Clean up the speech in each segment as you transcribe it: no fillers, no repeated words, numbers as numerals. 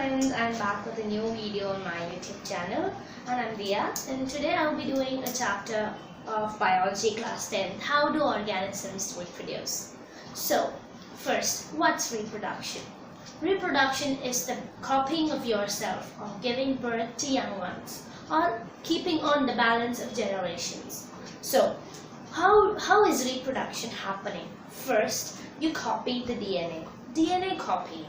friends, I'm back with a new video on my YouTube channel, and I'm Dia, and today I'll be doing a chapter of Biology Class 10, How Do Organisms Reproduce? So, first, what's reproduction? Reproduction is the copying of yourself or giving birth to young ones or keeping on the balance of generations. So, how is reproduction happening? First, you copy the DNA copying.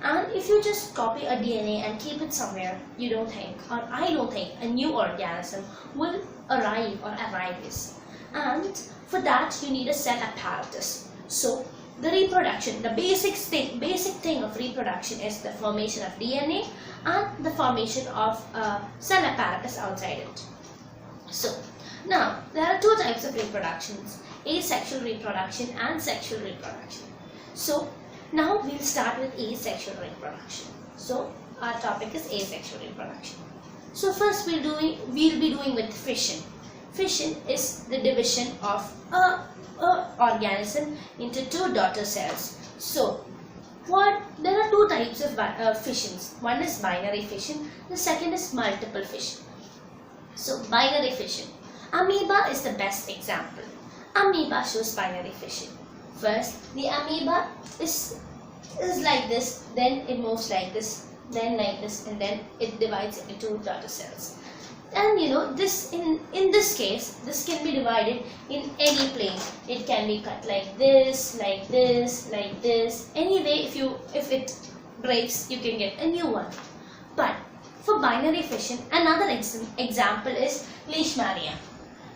And if you just copy a DNA and keep it somewhere, you don't think, or I don't think, a new organism will arise. And for that, you need a cell apparatus. So the reproduction, the basic thing of reproduction is the formation of DNA and the formation of a cell apparatus outside it. So now there are two types of reproductions: asexual reproduction and sexual reproduction. So now we'll start with asexual reproduction. So our topic is asexual reproduction. So first we'll be doing with fission. Fission is the division of a organism into two daughter cells. So there are two types of fissions. One is binary fission, the second is multiple fission. So binary fission. Amoeba is the best example. Amoeba shows binary fission. First, the amoeba is like this, then it moves like this, then like this, and then it divides into two daughter cells. And you know, this in this case, this can be divided in any plane. It can be cut like this, like this, like this. Anyway, if it breaks, you can get a new one. But for binary fission, another example is leishmania.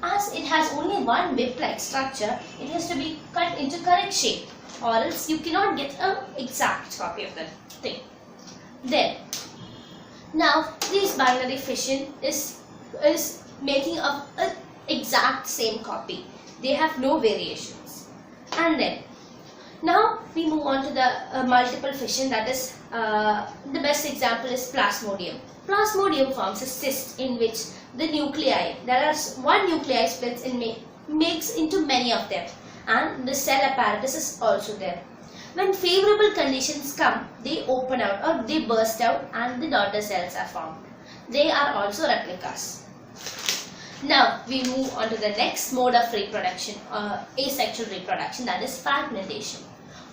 As it has only one whip-like structure, it has to be cut into correct shape, or else you cannot get an exact copy of the thing. Then, now this binary fission is making up an exact same copy. They have no variations. And then, now we move on to the multiple fission. That is, the best example is plasmodium. Plasmodium forms a cyst in which the nuclei, there are one nuclei splits and makes into many of them, and the cell apparatus is also there. When favorable conditions come, they open out or they burst out and the daughter cells are formed. They are also replicas. Now we move on to the next mode of reproduction, asexual reproduction, that is fragmentation.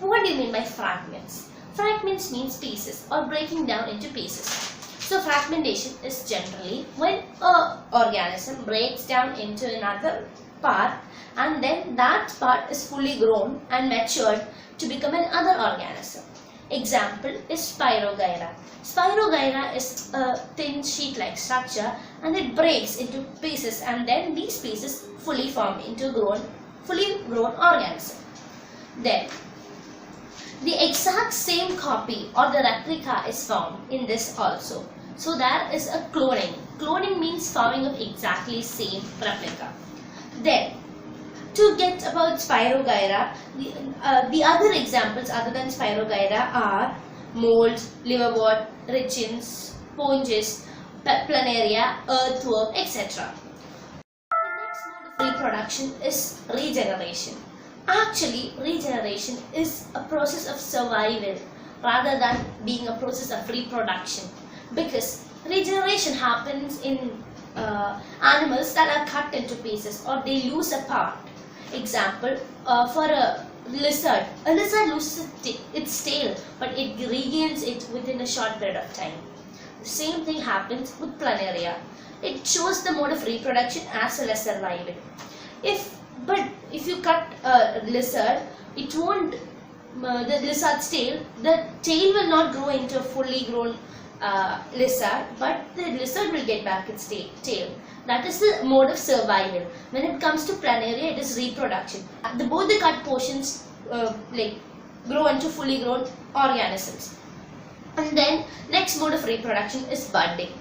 What do you mean by fragments? Fragments means pieces or breaking down into pieces. So fragmentation is generally when an organism breaks down into another part and then that part is fully grown and matured to become another organism. Example is Spirogyra. Spirogyra is a thin sheet-like structure and it breaks into pieces and then these pieces fully form into fully grown organism. Then the exact same copy or the replica is found in this also. So there is a cloning. Cloning means forming of exactly same replica. Then, to get about Spirogyra, the other examples other than Spirogyra are mold, liverwort, lichens, sponges, planaria, earthworm, etc. The next mode of reproduction is regeneration. Actually, regeneration is a process of survival rather than being a process of reproduction, because regeneration happens in animals that are cut into pieces or they lose a part. Example, for a lizard loses its tail but it regains it within a short period of time. The same thing happens with planaria. It shows the mode of reproduction as well as survival. But if you cut a lizard, it won't, the lizard's tail, the tail will not grow into a fully grown lizard, but the lizard will get back its tail. That is the mode of survival. When it comes to planaria, it is reproduction. Both the cut portions grow into fully grown organisms. And then next mode of reproduction is budding.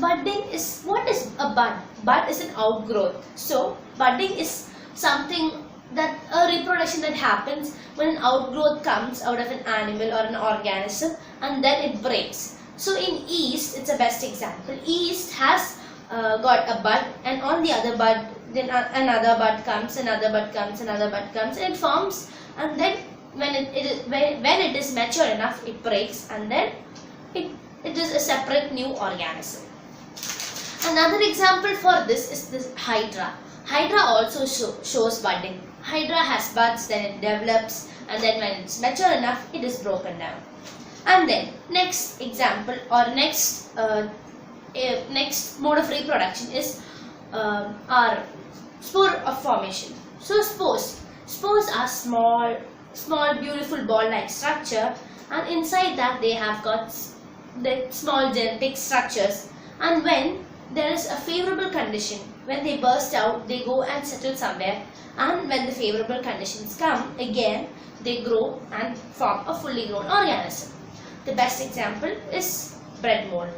Budding is, what is a bud? Bud is an outgrowth. So budding is something that a reproduction that happens when an outgrowth comes out of an animal or an organism and then it breaks. So in yeast, it's a best example. Yeast has got a bud, and on the other bud, then another bud comes, another bud comes, another bud comes, and it forms. And then when it is mature enough, it breaks, and then it It is a separate new organism. Another example for this is this Hydra. Hydra also shows budding. Hydra has buds, then it develops, and then when it's mature enough, it is broken down. And then next example or next mode of reproduction is our spore of formation. So spores are small beautiful ball-like structure, and inside that they have got the small genetic structures, and when there is a favorable condition, when they burst out, they go and settle somewhere, and when the favorable conditions come, again they grow and form a fully grown organism. The best example is bread mold.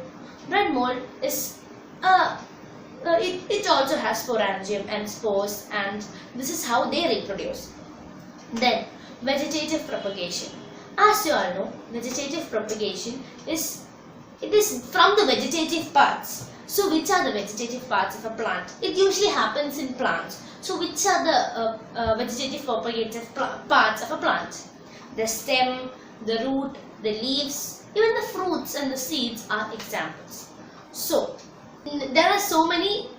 Bread mold is it also has sporangium and spores, and this is how they reproduce. Then vegetative propagation. As you all know, vegetative propagation is from the vegetative parts. So which are the vegetative parts of a plant? It usually happens in plants. So which are the vegetative propagative parts of a plant? The stem, the root, the leaves, even the fruits and the seeds are examples. So there are so many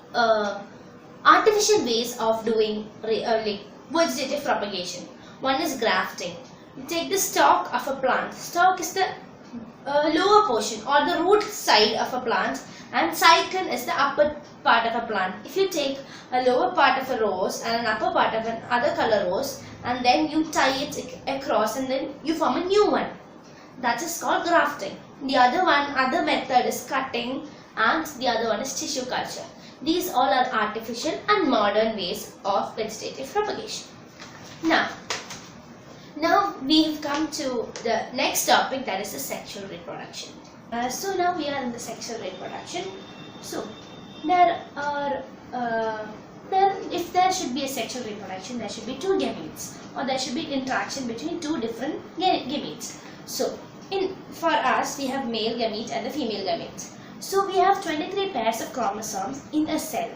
artificial ways of doing vegetative propagation. One is grafting. You take the stalk of a plant. Stalk is the lower portion or the root side of a plant, and cycon is the upper part of a plant. If you take a lower part of a rose and an upper part of another color rose, and then you tie it across, and then you form a new one, that is called grafting. The other method is cutting, and the other one is tissue culture. These all are artificial and modern ways of vegetative propagation. Now we've come to the next topic, that is the sexual reproduction. So now we are in the sexual reproduction. So if there should be a sexual reproduction, there should be two gametes, or there should be interaction between two different gametes. So for us, we have male gamete and the female gamete. So we have 23 pairs of chromosomes in a cell,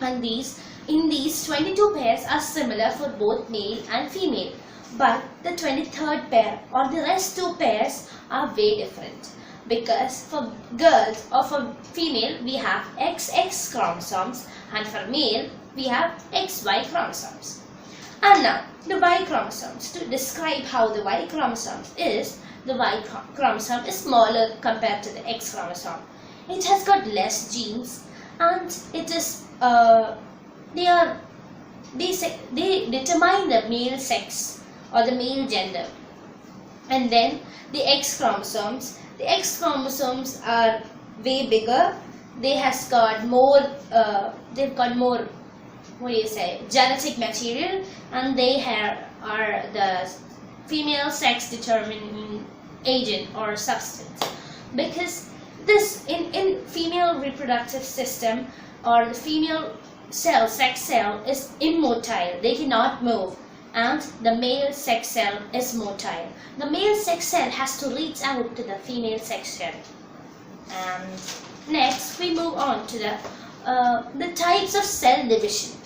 and in these 22 pairs are similar for both male and female. But the 23rd pair or the rest two pairs are way different, because for girls or for female we have XX chromosomes, and for male we have XY chromosomes. And now the Y chromosomes. To describe how the Y chromosomes is, the Y chromosome is smaller compared to the X chromosome. It has got less genes, and it is they determine the male sex or the male gender. And then the X chromosomes are way bigger. They has got more genetic material, and they are the female sex determining agent or substance, because this in female reproductive system, or the female sex cell is immotile, they cannot move, and the male sex cell is motile. The male sex cell has to reach out to the female sex cell. And next we move on to the types of cell division.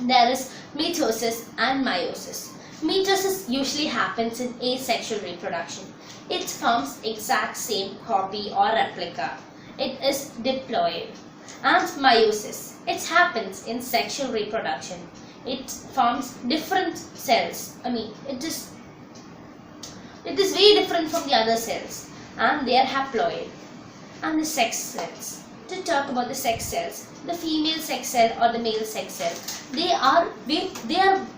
There is mitosis and meiosis. Mitosis usually happens in asexual reproduction. It forms exact same copy or replica. It is diploid. And meiosis, it happens in sexual reproduction. It forms different cells. It is very different from the other cells, and they are haploid. And the sex cells. To talk about the sex cells, the female sex cell or the male sex cell, they are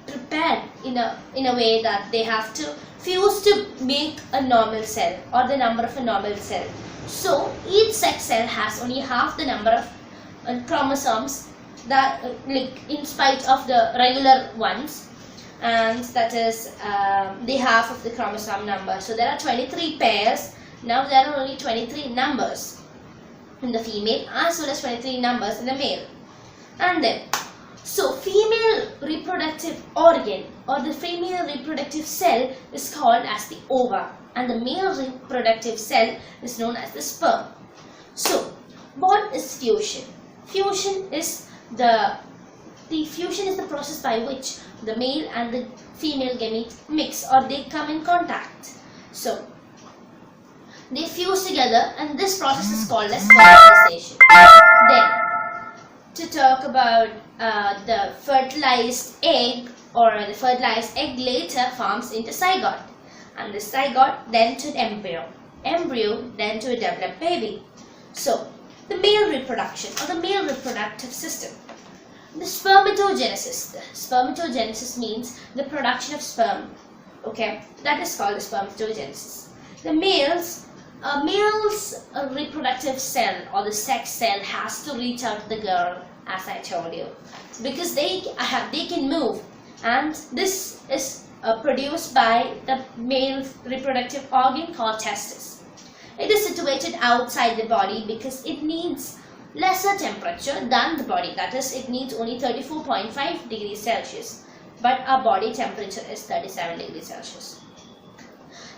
prepared in a way that they have to fuse to make a normal cell, or the number of a normal cell. So each sex cell has only half the number of chromosomes that in spite of the regular ones, and that is the half of the chromosome number. So there are 23 pairs. Now there are only 23 numbers in the female, as well as 23 numbers in the male. And then, so female reproductive organ or the female reproductive cell is called as the ova, and the male reproductive cell is known as the sperm. So what is fusion? Fusion is the fusion is the process by which the male and the female gamete mix, or they come in contact. So They fuse together, and this process is called as fertilization. Then, to talk about the fertilized egg, or the fertilized egg later forms into zygote, and the zygote then to embryo, embryo then to a developed baby. So, the male reproduction or the male reproductive system. The spermatogenesis. The spermatogenesis means the production of sperm. Okay, that is called the spermatogenesis. The male's reproductive cell or the sex cell has to reach out to the girl, as I told you, because they can move, and this is produced by the male reproductive organ called testis. It is situated outside the body because it needs lesser temperature than the body. That is, it needs only 34.5 degrees Celsius, but our body temperature is 37 degrees Celsius.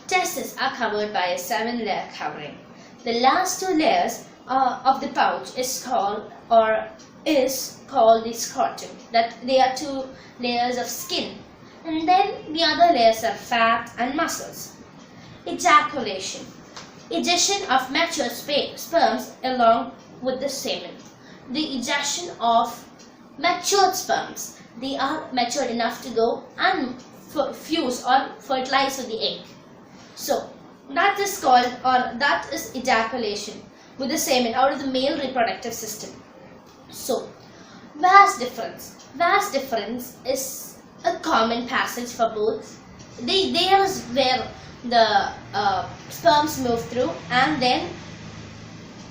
Testes are covered by a 7-layer covering. The last 2 layers of the pouch is called the scrotum. That they are 2 layers of skin, and then the other layers are fat and muscles. Ejaculation. Ejection of mature sperms along with the semen. The ejection of matured sperms. They are matured enough to go and fuse or fertilize with the egg. So that is called, or that is ejaculation with the semen out of the male reproductive system. So vas difference. Vas difference is a common passage for both. There is where the sperms move through, and then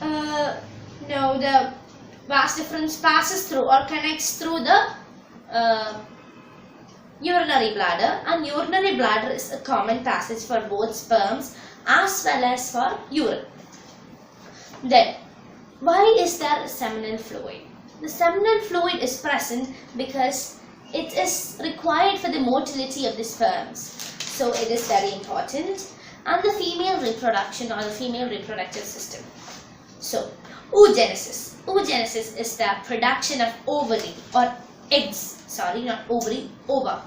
the vas difference passes through or connects through the urinary bladder, and urinary bladder is a common passage for both sperms as well as for urine. Then, why is there a seminal fluid? The seminal fluid is present because it is required for the motility of the sperms. So it is very important. And the female reproduction or the female reproductive system. So, oogenesis. Oogenesis is the production of ovary or eggs. Sorry, not ovary, ova.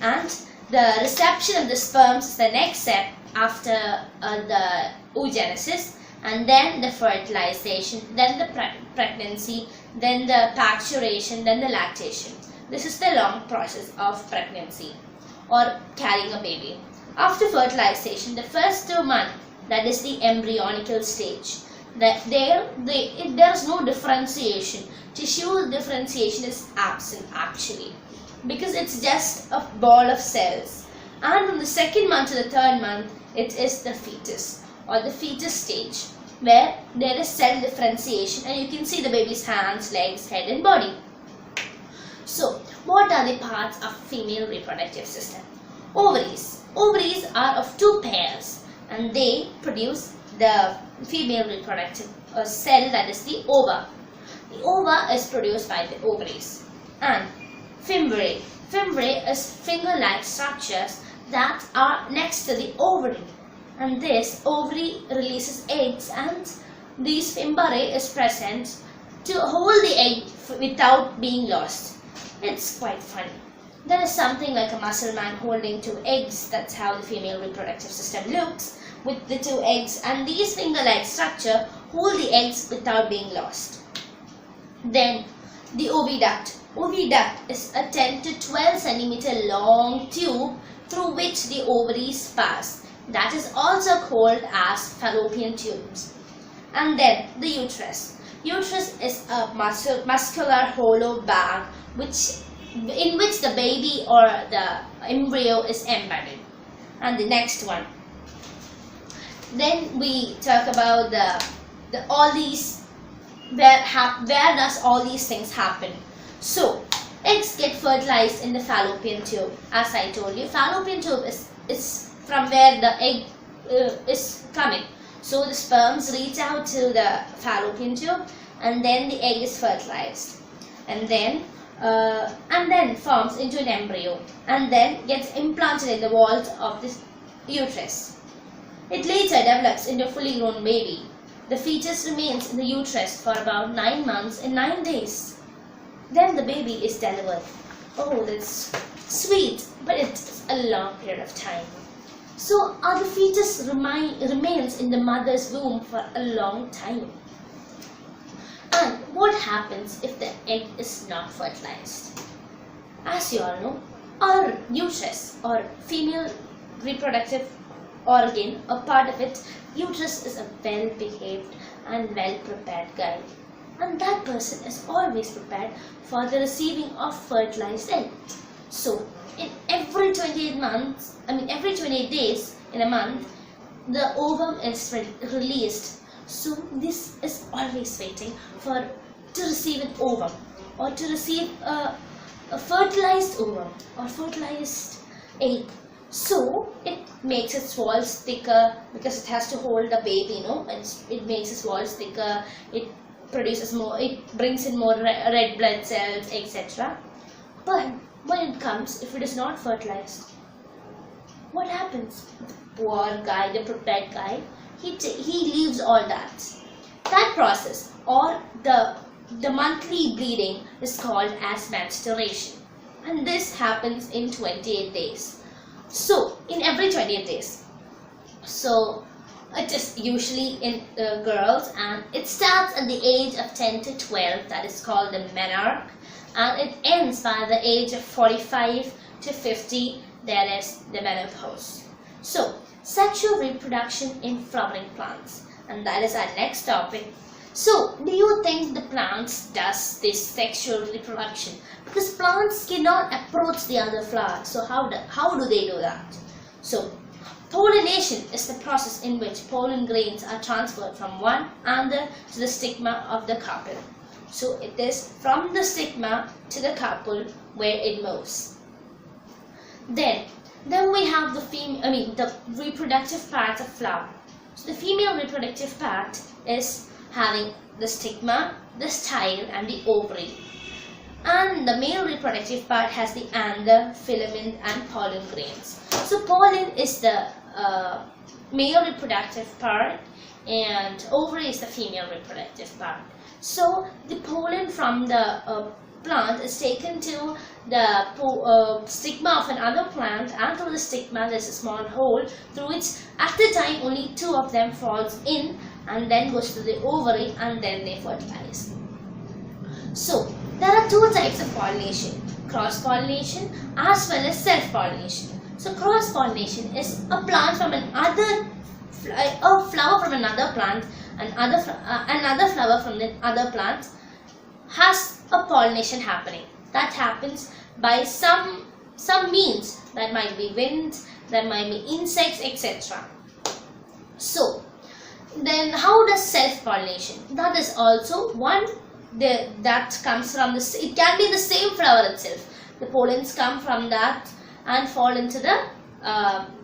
And the reception of the sperms is the next step after the oogenesis, and then the fertilization, then the pregnancy, then the pacturation, then the lactation. This is the long process of pregnancy or carrying a baby. After fertilization, the first 2 months, that is the embryonical stage, that there is no differentiation. Tissue differentiation is absent actually, because it's just a ball of cells. And from the 2nd month to the 3rd month, it is the fetus or the fetus stage, where there is cell differentiation, and you can see the baby's hands, legs, head and body. So, what are the parts of female reproductive system? Ovaries. Ovaries are of 2 pairs, and they produce the female reproductive cell, that is the ova. The ova is produced by the ovaries. And fimbriae. Fimbriae is finger-like structures that are next to the ovary. And this ovary releases eggs, and these fimbriae is present to hold the egg without being lost. It's quite funny. There is something like a muscle man holding 2 eggs. That's how the female reproductive system looks, with the 2 eggs, and these finger-like structure hold the eggs without being lost. Then the oviduct. Oviduct is a 10 to 12 centimeter long tube through which the ovaries pass. That is also called as fallopian tubes. And then the uterus. Uterus is a muscular hollow bag in which the baby or the embryo is embedded. And the next one. Then we talk about all these, where does all these things happen? So, eggs get fertilized in the fallopian tube. As I told you, fallopian tube is from where the egg is coming. So the sperms reach out to the fallopian tube, and then the egg is fertilized, and then forms into an embryo, and then gets implanted in the walls of the uterus. It later develops into a fully grown baby. The fetus remains in the uterus for about 9 months and 9 days. Then the baby is delivered. Oh, that's sweet, but it's a long period of time. So the fetus remains in the mother's womb for a long time. And what happens if the egg is not fertilized? As you all know, our uterus or female reproductive organ, a part of it, uterus is a well-behaved and well-prepared guy. And that person is always prepared for the receiving of fertilized egg. So, in every 28 days in a month, the ovum is released. So, this is always waiting to receive an ovum or to receive a fertilized ovum or fertilized egg. So it makes its walls thicker because it has to hold the baby, it makes its walls thicker, it produces more, it brings in more red blood cells, etc. But when it comes, if it is not fertilized, what happens? The poor guy, the prepared guy, he leaves all that. That process or the monthly bleeding is called as menstruation, and this happens in 28 days. So, in every 28 days. So, it is usually in girls, and it starts at the age of 10 to 12, that is called the menarche, and it ends by the age of 45 to 50, that is the menopause. So, sexual reproduction in flowering plants, and that is our next topic. So, do you think the plants does this sexual reproduction? Because plants cannot approach the other flower. So, how do they do that? So, pollination is the process in which pollen grains are transferred from one anther to the stigma of the carpel. So, it is from the stigma to the carpel where it moves. Then we have the reproductive part of flower. So, the female reproductive part is having the stigma, the style, and the ovary. And the male reproductive part has the anther, filament, and pollen grains. So pollen is the male reproductive part, and ovary is the female reproductive part. So the pollen from the plant is taken to the stigma of another plant, and through the stigma there is a small hole through which at the time only 2 of them falls in and then goes to the ovary, and then they fertilize. So there are 2 types of pollination, cross-pollination as well as self-pollination. So cross-pollination is a flower from another plant and another flower from the other plant has a pollination happening. That happens by some means. That might be wind, that might be insects, etc. So then how does self-pollination? That is also one that comes from it can be the same flower itself. The pollens come from that and fall into the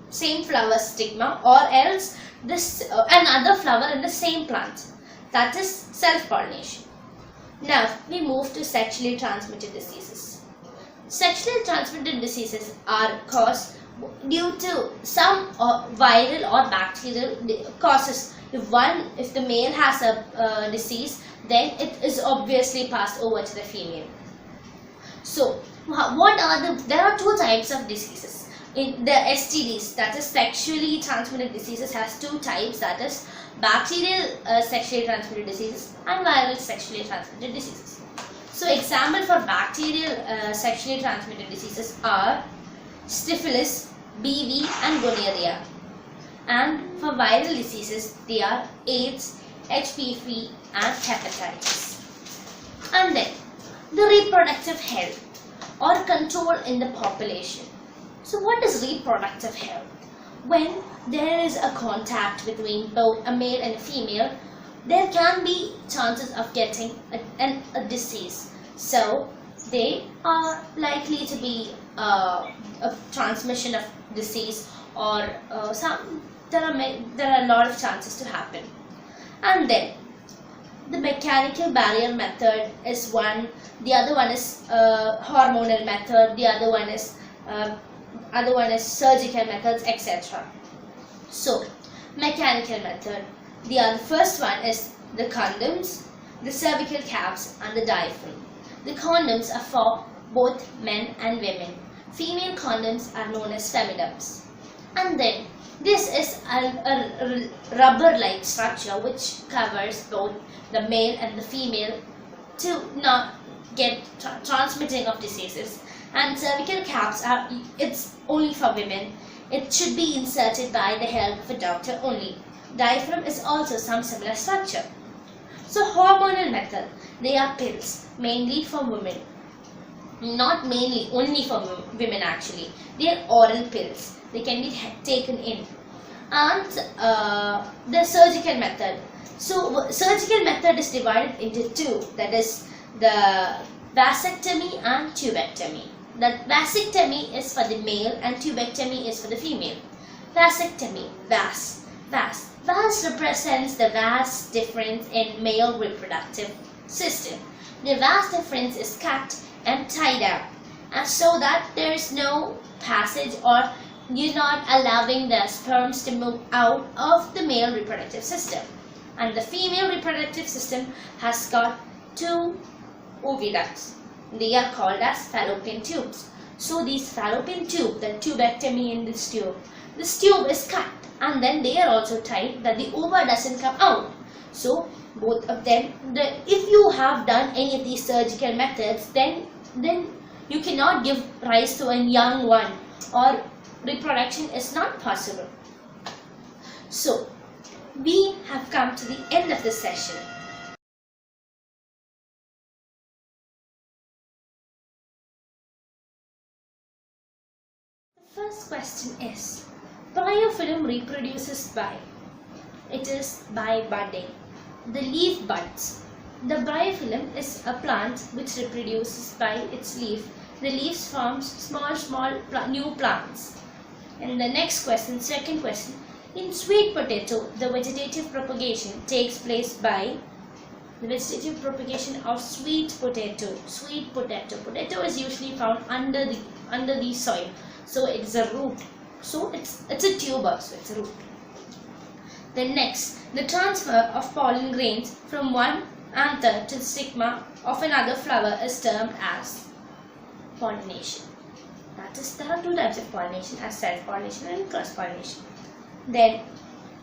same flower stigma, or else another flower in the same plant. That is self-pollination. Now we move to sexually transmitted diseases. Sexually transmitted diseases are caused due to some viral or bacterial causes. If the male has a disease, then it is obviously passed over to the female. So there are 2 types of diseases. In the STDs, that is sexually transmitted diseases, has 2 types, that is bacterial sexually transmitted diseases and viral sexually transmitted diseases. So example for bacterial sexually transmitted diseases are syphilis, BV, and gonorrhea. And for viral diseases, they are AIDS, HPV, and hepatitis. And then the reproductive health or control in the population. So what is reproductive health? When there is a contact between both a male and a female, there can be chances of getting a disease. So they are likely to be a transmission of disease, or there are a lot of chances to happen. And then the mechanical barrier method is one. The other one is hormonal method. The other one is surgical methods, etc. So mechanical method. The first one is the condoms, the cervical caps, and the diaphragm. The condoms are for both men and women. Female condoms are known as femidums. And then this is a rubber-like structure which covers both the male and the female to not get transmitting of diseases. And cervical caps it's only for women. It should be inserted by the help of a doctor only. Diaphragm is also some similar structure. So hormonal method, they are pills mainly for women. Not mainly, only for women actually. They are oral pills. They can be taken in. And the surgical method. So surgical method is divided into two. That is the vasectomy and tubectomy. The vasectomy is for the male and tubectomy is for the female. Vasectomy, vas represents the vas difference in male reproductive system. The vas difference is cut and tied up, and so that there is no passage or you're not allowing the sperms to move out of the male reproductive system. And the female reproductive system has got two oviducts. They are called as fallopian tubes. So these fallopian tube, the tubectomy in this tube is cut and then they are also tied that the ova doesn't come out. So both of them, if you have done any of these surgical methods, then you cannot give rise to a young one or reproduction is not possible. So we have come to the end of the session. The first question is, bryophyllum reproduces by? It is by budding. The leaf buds. The bryophyllum is a plant which reproduces by its leaf. The leaves form small new plants. And the next question, second question, in sweet potato, the vegetative propagation takes place by the vegetative propagation of sweet potato. Sweet potato. Potato is usually found under the soil. So it's a root. So it's a tuber, so it's a root. Then next, the transfer of pollen grains from one anther to the stigma of another flower is termed as pollination. That is, there are two types of pollination, as self-pollination and cross-pollination. Then,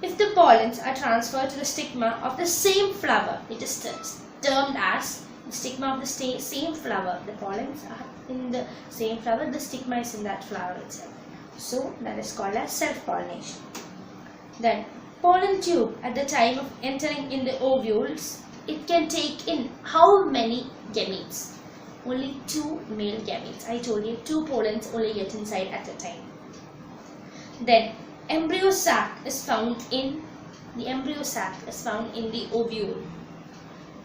if the pollens are transferred to the stigma of the same flower, it is termed as the stigma of the same flower. The pollens are in the same flower, the stigma is in that flower itself. So that is called as self-pollination. Then pollen tube, at the time of entering in the ovules, it can take in how many gametes? Only 2 male gametes. I told you 2 pollens only get inside at a time. Then embryo sac is found in the ovule.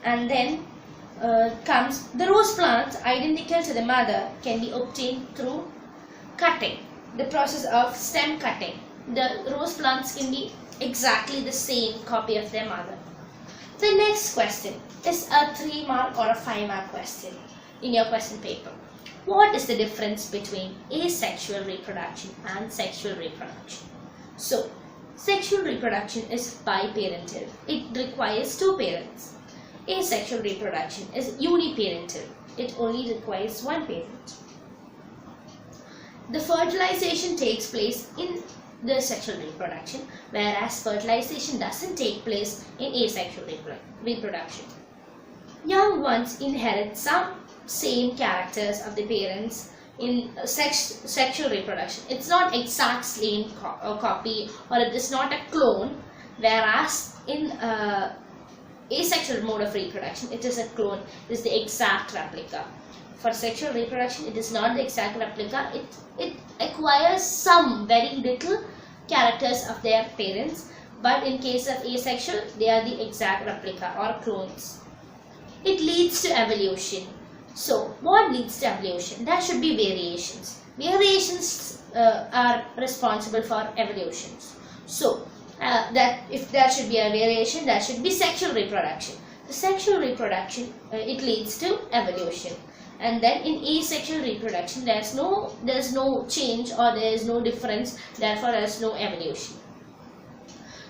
And then comes the rose plants identical to the mother can be obtained through cutting. The process of stem cutting. The rose plants can be exactly the same copy of their mother. The next question is a 3-mark or a 5-mark question in your question paper. What is the difference between asexual reproduction and sexual reproduction? So, sexual reproduction is biparental. It requires 2 parents. Asexual reproduction is uniparental. It only requires 1 parent. The fertilization takes place in the sexual reproduction, whereas fertilization doesn't take place in asexual reproduction. Young ones inherit some same characters of the parents in sexual reproduction. It's not exact same copy, or it is not a clone, whereas in asexual mode of reproduction, it is a clone, it is the exact replica. For sexual reproduction, it is not the exact replica, it acquires some very little characters of their parents, but in case of asexual, they are the exact replica or clones. It leads to evolution. So, what leads to evolution? There should be variations. Variations are responsible for evolutions. So, that if there should be a variation, there should be sexual reproduction. The sexual reproduction, it leads to evolution. And then in asexual reproduction, there is no change or there is no difference, therefore there is no evolution.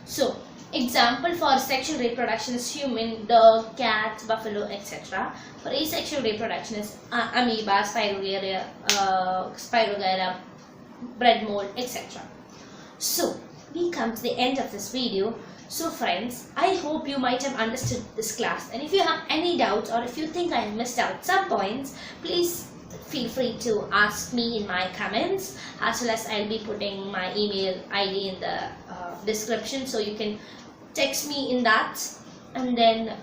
So, example for sexual reproduction is human, dog, cat, buffalo, etc. For asexual reproduction is amoeba, spirogyra, bread mold, etc. So we come to the end of this video. So friends, I hope you might have understood this class, and if you have any doubts or if you think I missed out some points, please feel free to ask me in my comments, as well as I'll be putting my email ID in the description, so you can text me in that. And then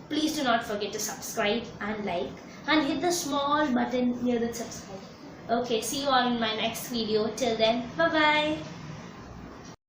please do not forget to subscribe and like and hit the small button near the subscribe. Okay, see you all in my next video. Till then, bye bye.